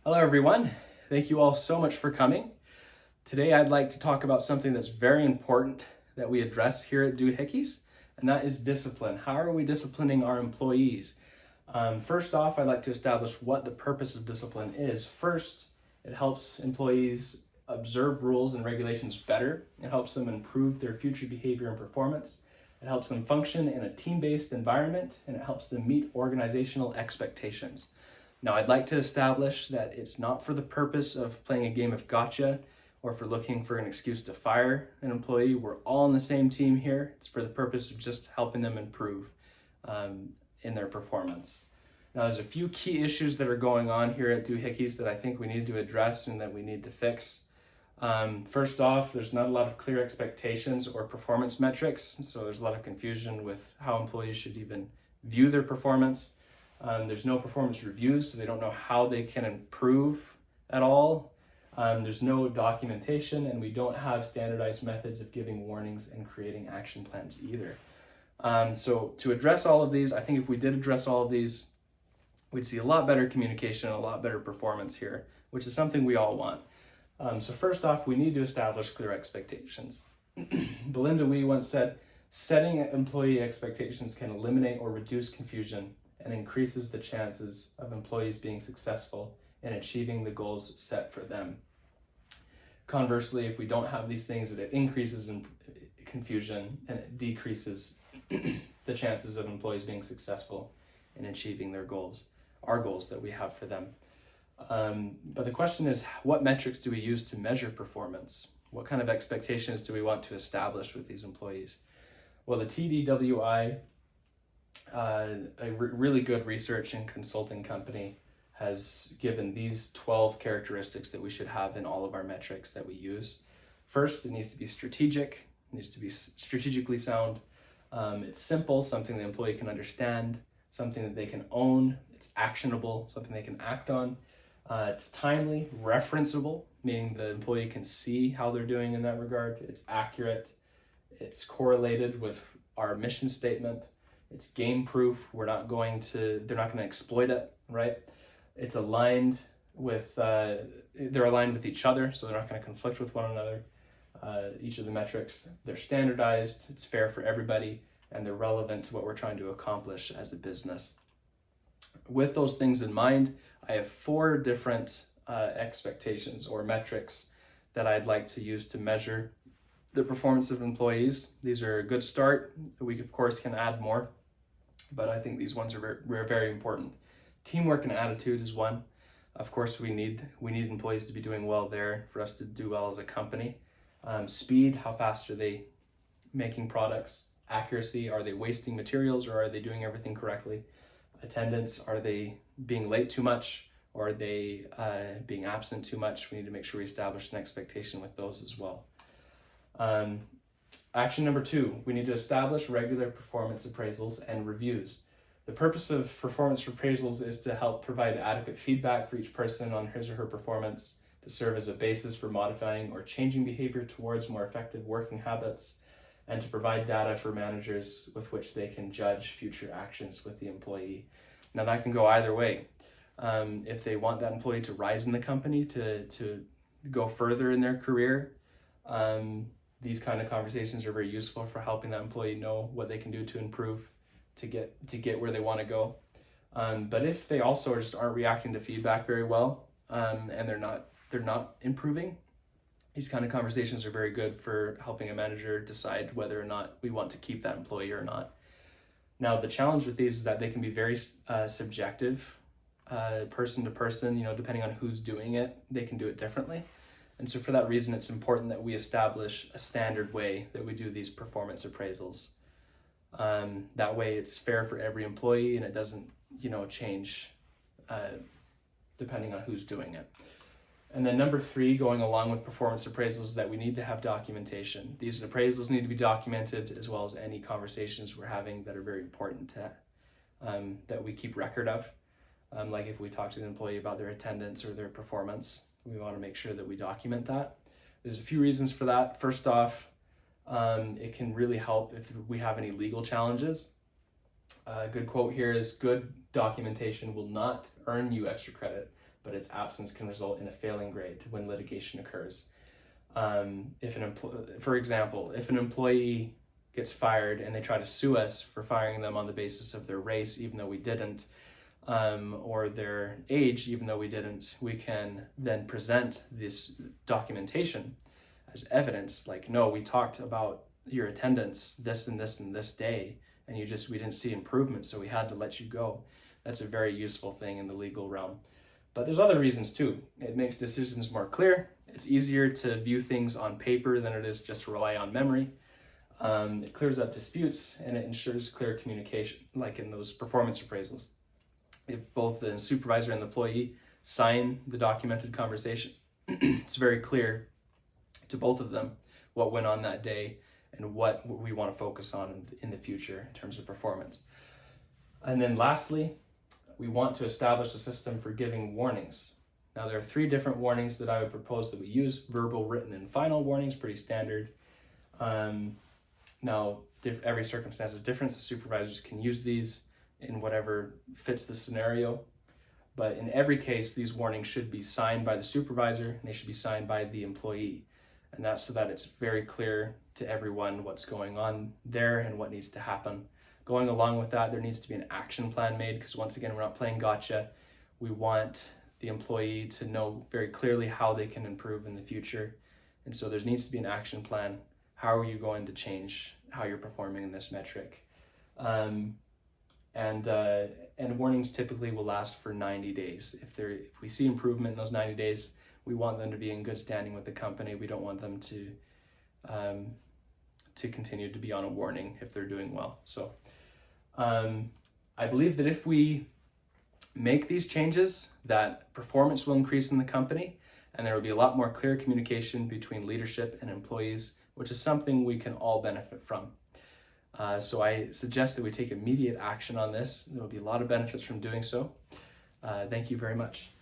Hello everyone, thank you all so much for coming. Today I'd like to talk about something that's very important that we address here at Doohickeys, and that is discipline. How are we disciplining our employees? First off, I'd like to establish what the purpose of discipline is. First, it helps employees observe rules and regulations better. It helps them improve their future behavior and performance. It helps them function in a team-based environment, and it helps them meet organizational expectations. Now, I'd like to establish that it's not for the purpose of playing a game of gotcha or for looking for an excuse to fire an employee. We're all on the same team here. It's for the purpose of just helping them improve in their performance. Now, there's a few key issues that are going on here at Doohickeys that I think we need to address and that we need to fix. First off, there's not a lot of clear expectations or performance metrics, so there's a lot of confusion with how employees should even view their performance. There's no performance reviews, so they don't know how they can improve at all. There's no documentation, and we don't have standardized methods of giving warnings and creating action plans either. So to address all of these, I think if we did address all of these, we'd see a lot better communication, a lot better performance here, which is something we all want. So first off, we need to establish clear expectations. Belinda Wee once said, setting employee expectations can eliminate or reduce confusion and increases the chances of employees being successful in achieving the goals set for them. Conversely, if we don't have these things, it increases in confusion and it decreases the chances of employees being successful in achieving their goals, our goals that we have for them. But the question is, what metrics do we use to measure performance? What kind of expectations do we want to establish with these employees? Well, the TDWI, a really good research and consulting company, has given these 12 characteristics that we should have in all of our metrics that we use. First, it needs to be strategic, it needs to be strategically sound. It's simple, something the employee can understand, something that they can own. It's actionable, something they can act on. It's timely, referenceable, meaning the employee can see how they're doing in that regard. It's accurate, it's correlated with our mission statement. It's game proof. They're not going to exploit it, right? It's aligned with, they're aligned with each other, so they're not going to conflict with one another. Each of the metrics, they're standardized, it's fair for everybody, and they're relevant to what we're trying to accomplish as a business. With those things in mind, I have 4 different expectations or metrics that I'd like to use to measure the performance of employees. These are a good start. We, of course, can add more, but I think these ones are very, very important. Teamwork and attitude is one. Of course, we need employees to be doing well there for us to do well as a company. Speed, how fast are they making products? Accuracy, are they wasting materials or are they doing everything correctly? Attendance, are they being late too much or are they being absent too much? We need to make sure we establish an expectation with those as well. Action number 2, we need to establish regular performance appraisals and reviews. The purpose of performance appraisals is to help provide adequate feedback for each person on his or her performance, to serve as a basis for modifying or changing behavior towards more effective working habits, and to provide data for managers with which they can judge future actions with the employee. Now that can go either way. If they want that employee to rise in the company, to go further in their career, these kind of conversations are very useful for helping that employee know what they can do to improve, to get where they want to go. But if they also just aren't reacting to feedback very well, and they're not improving, these kind of conversations are very good for helping a manager decide whether or not we want to keep that employee or not. Now, the challenge with these is that they can be very subjective, person to person, depending on who's doing it, they can do it differently. And so for that reason, it's important that we establish a standard way that we do these performance appraisals. That way it's fair for every employee and it doesn't, change depending on who's doing it. And then number 3, going along with performance appraisals, is that we need to have documentation. These appraisals need to be documented as well as any conversations we're having that are very important to, that we keep record of. Like if we talk to the employee about their attendance or their performance, we want to make sure that we document that. There's a few reasons for that. First off, it can really help if we have any legal challenges. A good quote here is, good documentation will not earn you extra credit, but its absence can result in a failing grade when litigation occurs. For example, if an employee gets fired and they try to sue us for firing them on the basis of their race, even though we didn't, or their age, even though we didn't, we can then present this documentation as evidence, like, no, we talked about your attendance this and this and this day, and we didn't see improvement, so we had to let you go. That's a very useful thing in the legal realm. But there's other reasons too. It makes decisions more clear. It's easier to view things on paper than it is just to rely on memory. It clears up disputes, and it ensures clear communication, like in those performance appraisals. If both the supervisor and the employee sign the documented conversation, it's very clear to both of them what went on that day and what we want to focus on in the future in terms of performance. And then lastly, we want to establish a system for giving warnings. Now, there are 3 different warnings that I would propose that we use: verbal, written, and final warnings, pretty standard. Now, every circumstance is different, so supervisors can use these in whatever fits the scenario. But in every case, these warnings should be signed by the supervisor, and they should be signed by the employee. And that's so that it's very clear to everyone what's going on there and what needs to happen. Going along with that, there needs to be an action plan made, because once again, we're not playing gotcha. We want the employee to know very clearly how they can improve in the future. And so there needs to be an action plan. How are you going to change how you're performing in this metric? And warnings typically will last for 90 days. If we see improvement in those 90 days, we want them to be in good standing with the company. We don't want them to continue to be on a warning if they're doing well. So I believe that if we make these changes, that performance will increase in the company, and there will be a lot more clear communication between leadership and employees, which is something we can all benefit from. So I suggest that we take immediate action on this. There will be a lot of benefits from doing so. Thank you very much.